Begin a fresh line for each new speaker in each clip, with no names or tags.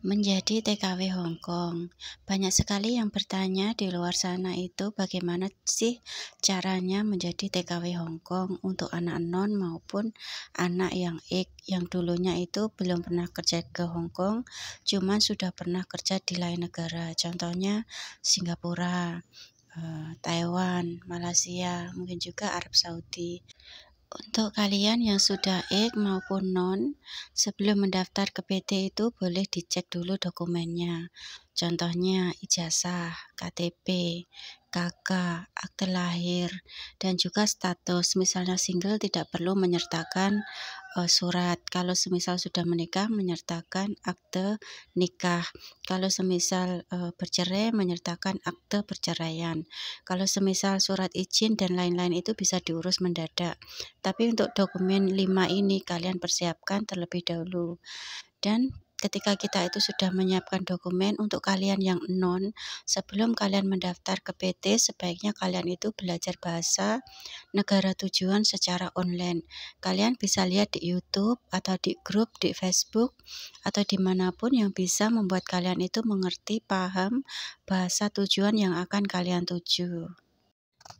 Menjadi TKW Hong Kong. Banyak sekali yang bertanya di luar sana itu bagaimana sih caranya menjadi TKW Hong Kong untuk anak non maupun anak yang yang dulunya itu belum pernah kerja ke Hong Kong, cuman sudah pernah kerja di lain negara. Contohnya Singapura, Taiwan, Malaysia, mungkin juga Arab Saudi. Untuk kalian yang sudah maupun non, sebelum mendaftar ke PT itu boleh dicek dulu dokumennya. Contohnya ijazah, KTP, KK, akte lahir, dan juga status. Misalnya single tidak perlu menyertakan surat. Kalau semisal sudah menikah, menyertakan akte nikah. Kalau semisal bercerai, menyertakan akte perceraian. Kalau semisal surat izin dan lain-lain itu bisa diurus mendadak. Tapi untuk dokumen 5 ini kalian persiapkan terlebih dahulu. Dan ketika kita itu sudah menyiapkan dokumen untuk kalian yang non, sebelum kalian mendaftar ke PT, sebaiknya kalian itu belajar bahasa negara tujuan secara online. Kalian bisa lihat di YouTube atau di grup di Facebook atau dimanapun yang bisa membuat kalian itu mengerti, paham bahasa tujuan yang akan kalian tuju.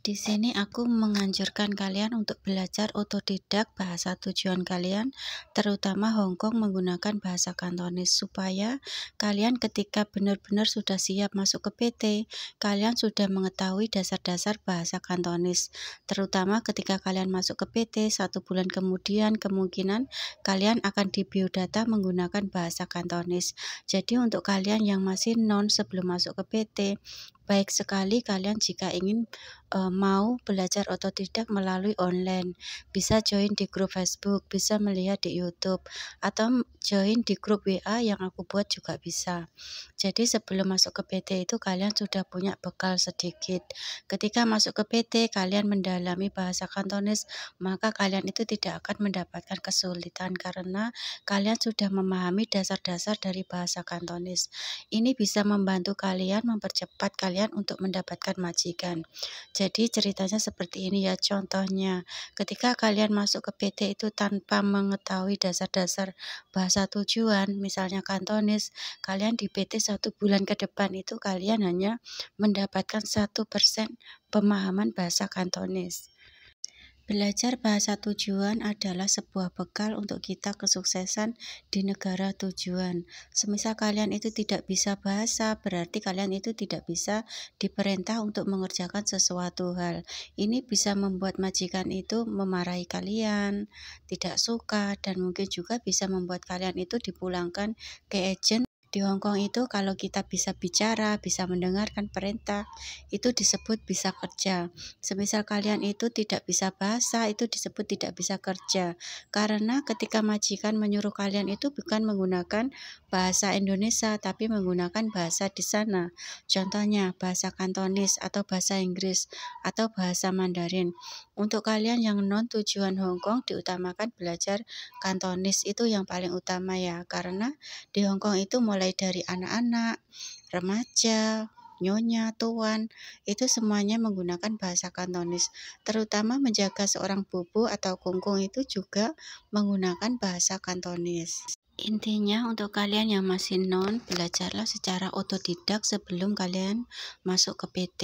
Di sini aku menganjurkan kalian untuk belajar otodidak bahasa tujuan kalian, terutama Hong Kong menggunakan bahasa Kantonis, supaya kalian ketika benar-benar sudah siap masuk ke PT, kalian sudah mengetahui dasar-dasar bahasa Kantonis. Terutama ketika kalian masuk ke PT, 1 bulan kemudian kemungkinan kalian akan di biodata menggunakan bahasa Kantonis. Jadi untuk kalian yang masih non sebelum masuk ke PT, baik sekali kalian jika ingin mau belajar otodidak melalui online, bisa join di grup Facebook, bisa melihat di YouTube, atau join di grup WA yang aku buat juga bisa. Jadi sebelum masuk ke PT itu kalian sudah punya bekal sedikit. Ketika masuk ke PT, kalian mendalami bahasa Kantonis, maka kalian itu tidak akan mendapatkan kesulitan karena kalian sudah memahami dasar-dasar dari bahasa Kantonis. Ini bisa membantu kalian mempercepat kalian untuk mendapatkan majikan. Jadi ceritanya seperti ini ya, contohnya ketika kalian masuk ke PT itu tanpa mengetahui dasar-dasar bahasa tujuan, misalnya Kantonis, kalian di PT 1 bulan ke depan itu kalian hanya mendapatkan 1% pemahaman bahasa Kantonis. Belajar bahasa tujuan adalah sebuah bekal untuk kita kesuksesan di negara tujuan. Semisal kalian itu tidak bisa bahasa, berarti kalian itu tidak bisa diperintah untuk mengerjakan sesuatu hal. Ini bisa membuat majikan itu memarahi kalian, tidak suka, dan mungkin juga bisa membuat kalian itu dipulangkan ke agen. Di Hong Kong itu kalau kita bisa bicara, bisa mendengarkan perintah, itu disebut bisa kerja. Semisal kalian itu tidak bisa bahasa, itu disebut tidak bisa kerja. Karena ketika majikan menyuruh kalian itu bukan menggunakan bahasa Indonesia, tapi menggunakan bahasa di sana. Contohnya bahasa Kantonis atau bahasa Inggris atau bahasa Mandarin. Untuk kalian yang non tujuan Hong Kong, diutamakan belajar Kantonis, itu yang paling utama ya. Karena di Hong Kong itu mulai dari anak-anak, remaja, nyonya, tuan, itu semuanya menggunakan bahasa Kantonis. Terutama menjaga seorang bobo atau kungkung itu juga menggunakan bahasa Kantonis. Intinya untuk kalian yang masih non, belajarlah secara otodidak sebelum kalian masuk ke PT.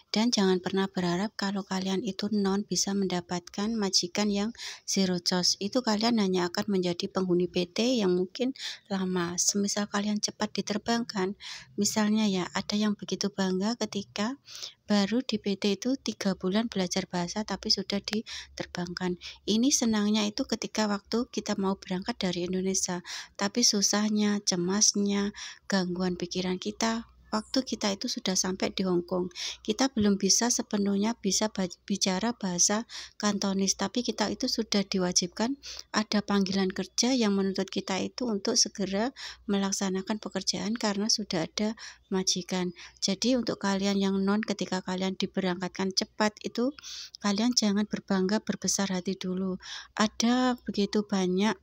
Dan jangan pernah berharap kalau kalian itu non bisa mendapatkan majikan yang zero cost. Itu kalian hanya akan menjadi penghuni PT yang mungkin lama. Semisal kalian cepat diterbangkan, misalnya ya ada yang begitu bangga ketika baru di PT itu 3 bulan belajar bahasa tapi sudah diterbangkan. Ini senangnya itu ketika waktu kita mau berangkat dari Indonesia. Tapi susahnya, cemasnya, gangguan pikiran kita, waktu kita itu sudah sampai di Hong Kong. Kita belum bisa sepenuhnya bisa bicara bahasa Kantonis, tapi kita itu sudah diwajibkan ada panggilan kerja yang menuntut kita itu untuk segera melaksanakan pekerjaan karena sudah ada majikan. Jadi untuk kalian yang non, ketika kalian diberangkatkan cepat itu, kalian jangan berbangga berbesar hati dulu. Ada begitu banyak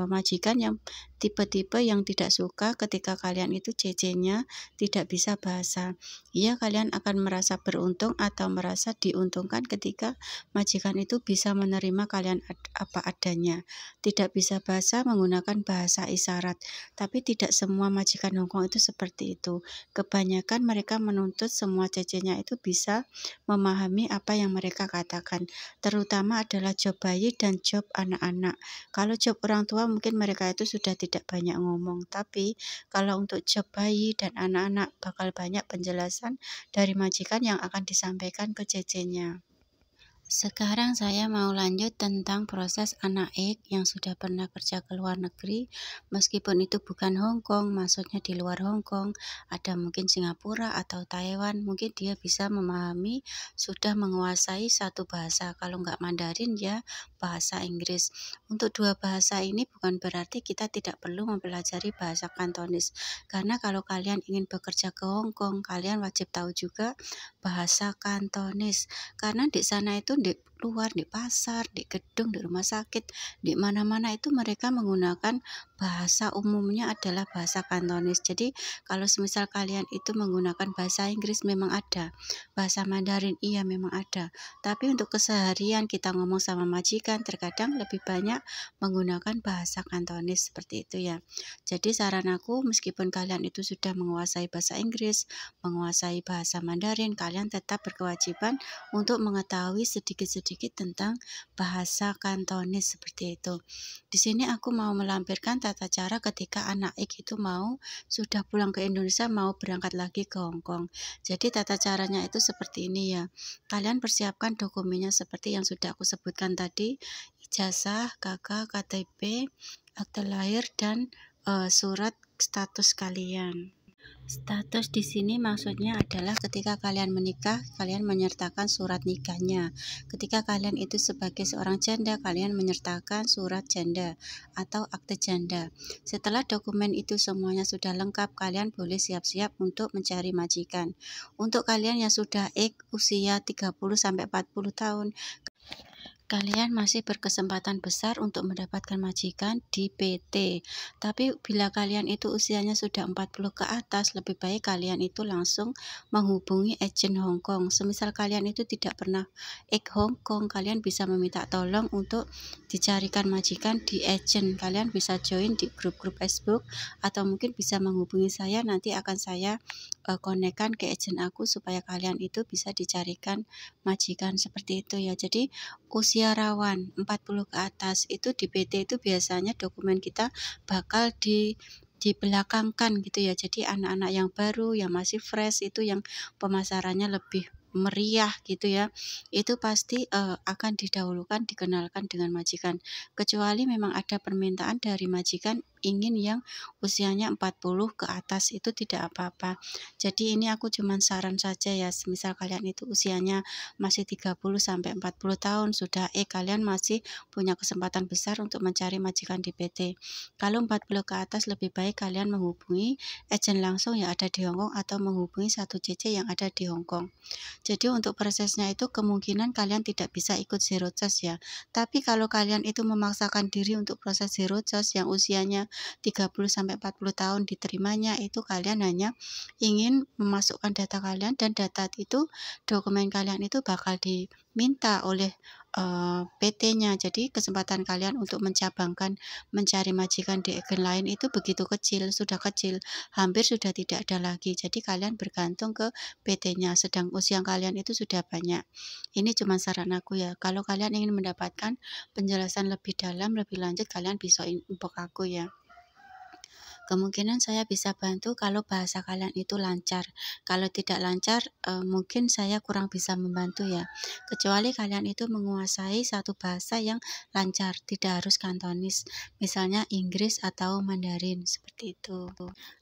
majikan yang tipe-tipe yang tidak suka ketika kalian itu CC-nya tidak bisa bahasa. Ya, kalian akan merasa beruntung atau merasa diuntungkan ketika majikan itu bisa menerima kalian apa adanya. Tidak bisa bahasa menggunakan bahasa isyarat. Tapi tidak semua majikan Hongkong itu seperti itu. Kebanyakan mereka menuntut semua CC-nya itu bisa memahami apa yang mereka katakan. Terutama adalah job bayi dan job anak-anak. Kalau job orang tua mungkin mereka itu sudah tidak banyak ngomong. Tapi kalau untuk job bayi dan anak-anak bakal banyak penjelasan dari majikan yang akan disampaikan ke CC-nya. Sekarang saya mau lanjut tentang proses anak Ik yang sudah pernah kerja ke luar negeri, meskipun itu bukan Hong Kong, maksudnya di luar Hong Kong, ada mungkin Singapura atau Taiwan, mungkin dia bisa memahami, sudah menguasai satu bahasa, kalau nggak Mandarin ya bahasa Inggris. Untuk dua bahasa ini bukan berarti kita tidak perlu mempelajari bahasa Kantonis, karena kalau kalian ingin bekerja ke Hong Kong, kalian wajib tahu juga bahasa Kantonis, karena di sana itu di luar, di pasar, di gedung, di rumah sakit, di mana-mana itu mereka menggunakan bahasa umumnya adalah bahasa Kantonis. Jadi kalau semisal kalian itu menggunakan bahasa Inggris memang ada, bahasa Mandarin iya memang ada, tapi untuk keseharian kita ngomong sama majikan terkadang lebih banyak menggunakan bahasa Kantonis seperti itu ya. Jadi saran aku, meskipun kalian itu sudah menguasai bahasa Inggris, menguasai bahasa Mandarin, kalian tetap berkewajiban untuk mengetahui sedikit-sedikit tentang bahasa Kantonis seperti itu. Di sini aku mau melampirkan tata cara ketika anak Ik itu sudah pulang ke Indonesia mau berangkat lagi ke Hong Kong. Jadi tata caranya itu seperti ini ya. Kalian persiapkan dokumennya seperti yang sudah aku sebutkan tadi, ijazah, KK, KTP, akte lahir dan surat status kalian. Status di sini maksudnya adalah ketika kalian menikah, kalian menyertakan surat nikahnya. Ketika kalian itu sebagai seorang janda, kalian menyertakan surat janda atau akte janda. Setelah dokumen itu semuanya sudah lengkap, kalian boleh siap-siap untuk mencari majikan. Untuk kalian yang sudah usia 30-40 tahun, kalian masih berkesempatan besar untuk mendapatkan majikan di PT. Tapi bila kalian itu usianya sudah 40 ke atas, lebih baik kalian itu langsung menghubungi agen Hong Kong. Semisal kalian itu tidak pernah Hong Kong, kalian bisa meminta tolong untuk dicarikan majikan di agen. Kalian bisa join di grup-grup Facebook atau mungkin bisa menghubungi saya, nanti akan saya konekkan ke agen aku supaya kalian itu bisa dicarikan majikan seperti itu ya. Jadi usia rawan 40 ke atas itu di PT itu biasanya dokumen kita bakal dibelakangkan gitu ya. Jadi anak-anak yang baru, yang masih fresh itu yang pemasarannya lebih meriah gitu ya, itu pasti akan didahulukan dikenalkan dengan majikan, kecuali memang ada permintaan dari majikan ingin yang usianya 40 ke atas, itu tidak apa-apa. Jadi ini aku cuman saran saja ya, misal kalian itu usianya masih 30-40 tahun sudah kalian masih punya kesempatan besar untuk mencari majikan di PT. Kalau 40 ke atas lebih baik kalian menghubungi agen langsung yang ada di Hong Kong atau menghubungi satu CC yang ada di Hong Kong. Jadi untuk prosesnya itu kemungkinan kalian tidak bisa ikut zero charge ya. Tapi kalau kalian itu memaksakan diri untuk proses zero charge yang usianya 30-40 tahun diterimanya, itu kalian hanya ingin memasukkan data kalian dan data itu dokumen kalian itu bakal diminta oleh PT-nya. Jadi kesempatan kalian untuk mencabangkan mencari majikan di agen lain itu begitu kecil, sudah kecil, hampir sudah tidak ada lagi. Jadi kalian bergantung ke PT-nya, sedang usia kalian itu sudah banyak. Ini cuma saran aku ya. Kalau kalian ingin mendapatkan penjelasan lebih dalam, lebih lanjut, kalian bisa inbox aku ya. Kemungkinan saya bisa bantu kalau bahasa kalian itu lancar. Kalau tidak lancar, mungkin saya kurang bisa membantu ya. Kecuali kalian itu menguasai satu bahasa yang lancar, tidak harus Kantonis. Misalnya Inggris atau Mandarin, seperti itu.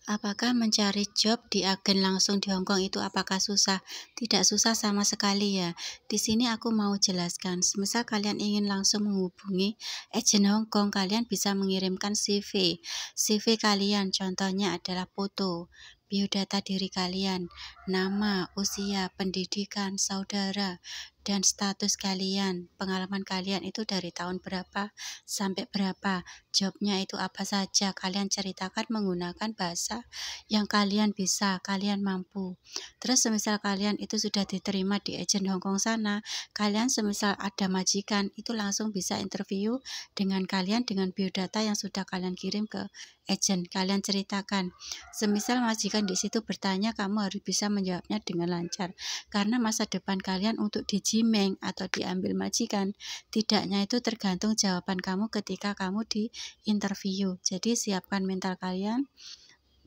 Apakah mencari job di agen langsung di Hong Kong itu apakah susah? Tidak susah sama sekali ya. Di sini aku mau jelaskan. Misal kalian ingin langsung menghubungi agen Hong Kong, kalian bisa mengirimkan CV. CV kalian contohnya adalah foto. biodata diri kalian, nama, usia, pendidikan, saudara, dan status kalian, pengalaman kalian itu dari tahun berapa sampai berapa, jobnya itu apa saja, kalian ceritakan menggunakan bahasa yang kalian bisa, kalian mampu. Terus semisal kalian itu sudah diterima di agen Hongkong sana, kalian semisal ada majikan, itu langsung bisa interview dengan kalian dengan biodata yang sudah kalian kirim ke agen. Kalian ceritakan, semisal majikan di situ bertanya, kamu harus bisa menjawabnya dengan lancar, karena masa depan kalian untuk dijimeng atau diambil majikan, tidaknya itu tergantung jawaban kamu ketika kamu di interview. Jadi siapkan mental kalian,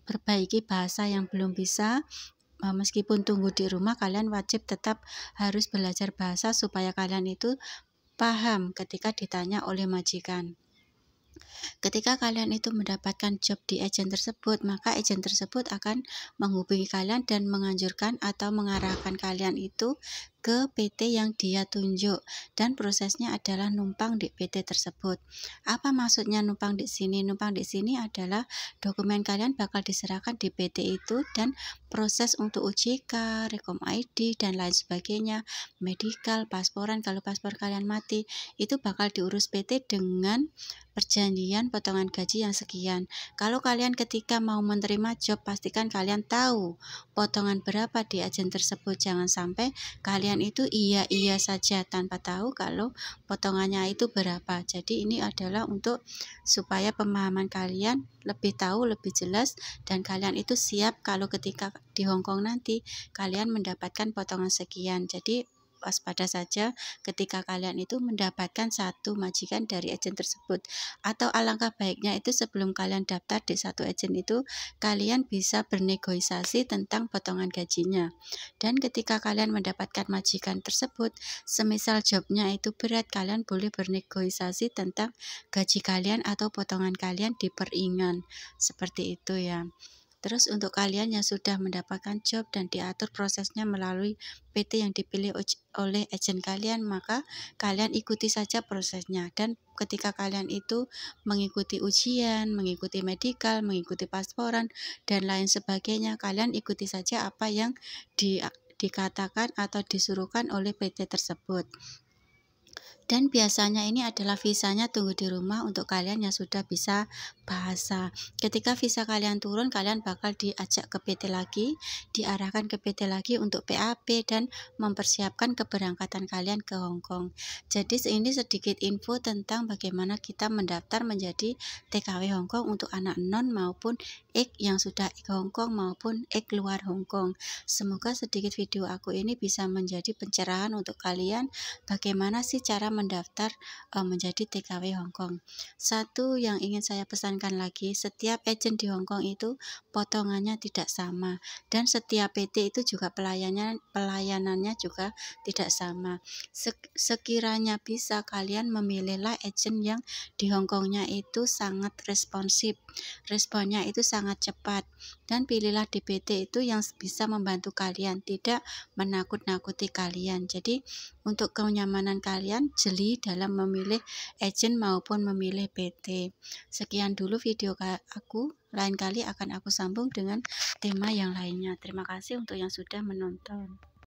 perbaiki bahasa yang belum bisa. Meskipun tunggu di rumah, kalian wajib tetap harus belajar bahasa supaya kalian itu paham ketika ditanya oleh majikan. Ketika kalian itu mendapatkan job di agen tersebut, maka agen tersebut akan menghubungi kalian dan menganjurkan atau mengarahkan kalian itu ke PT yang dia tunjuk, dan prosesnya adalah numpang di PT tersebut. Apa maksudnya numpang di sini? Numpang di sini adalah dokumen kalian bakal diserahkan di PT itu, dan proses untuk OJK, Rekom ID, dan lain sebagainya, medikal, pasporan, kalau paspor kalian mati, itu bakal diurus PT dengan perjanjian potongan gaji yang sekian. Kalau kalian ketika mau menerima job, pastikan kalian tahu potongan berapa di agen tersebut. Jangan sampai kalian itu iya saja tanpa tahu kalau potongannya itu berapa. Jadi ini adalah untuk supaya pemahaman kalian lebih tahu, lebih jelas, dan kalian itu siap kalau ketika di Hongkong nanti kalian mendapatkan potongan sekian. Jadi waspada saja ketika kalian itu mendapatkan satu majikan dari agen tersebut. Atau alangkah baiknya itu sebelum kalian daftar di satu agen itu, kalian bisa bernegosiasi tentang potongan gajinya. Dan ketika kalian mendapatkan majikan tersebut, semisal jobnya itu berat, kalian boleh bernegosiasi tentang gaji kalian atau potongan kalian diperingan. Seperti itu ya. Terus untuk kalian yang sudah mendapatkan job dan diatur prosesnya melalui PT yang dipilih oleh agen kalian, maka kalian ikuti saja prosesnya. Dan ketika kalian itu mengikuti ujian, mengikuti medikal, mengikuti pasporan, dan lain sebagainya, kalian ikuti saja apa yang dikatakan atau disuruhkan oleh PT tersebut. Dan biasanya ini adalah visanya tunggu di rumah untuk kalian yang sudah bisa bahasa. Ketika visa kalian turun, kalian bakal diajak ke PT lagi, diarahkan ke PT lagi untuk PAP dan mempersiapkan keberangkatan kalian ke Hongkong. Jadi ini sedikit info tentang bagaimana kita mendaftar menjadi TKW Hongkong untuk anak non maupun ek yang sudah ek Hongkong maupun ek luar Hongkong. Semoga sedikit video aku ini bisa menjadi pencerahan untuk kalian bagaimana sih cara mendaftar menjadi TKW Hongkong. Satu yang ingin saya pesankan lagi, setiap agen di Hongkong itu potongannya tidak sama, dan setiap PT itu juga pelayanannya juga tidak sama. Sekiranya bisa, kalian memilihlah agen yang di Hongkongnya itu sangat responsif, responnya itu sangat cepat, dan pilihlah di PT itu yang bisa membantu kalian, tidak menakut-nakuti kalian. Jadi untuk kenyamanan kalian, jeli dalam memilih agen maupun memilih PT. Sekian dulu video aku, lain kali akan aku sambung dengan tema yang lainnya. Terima kasih untuk yang sudah menonton.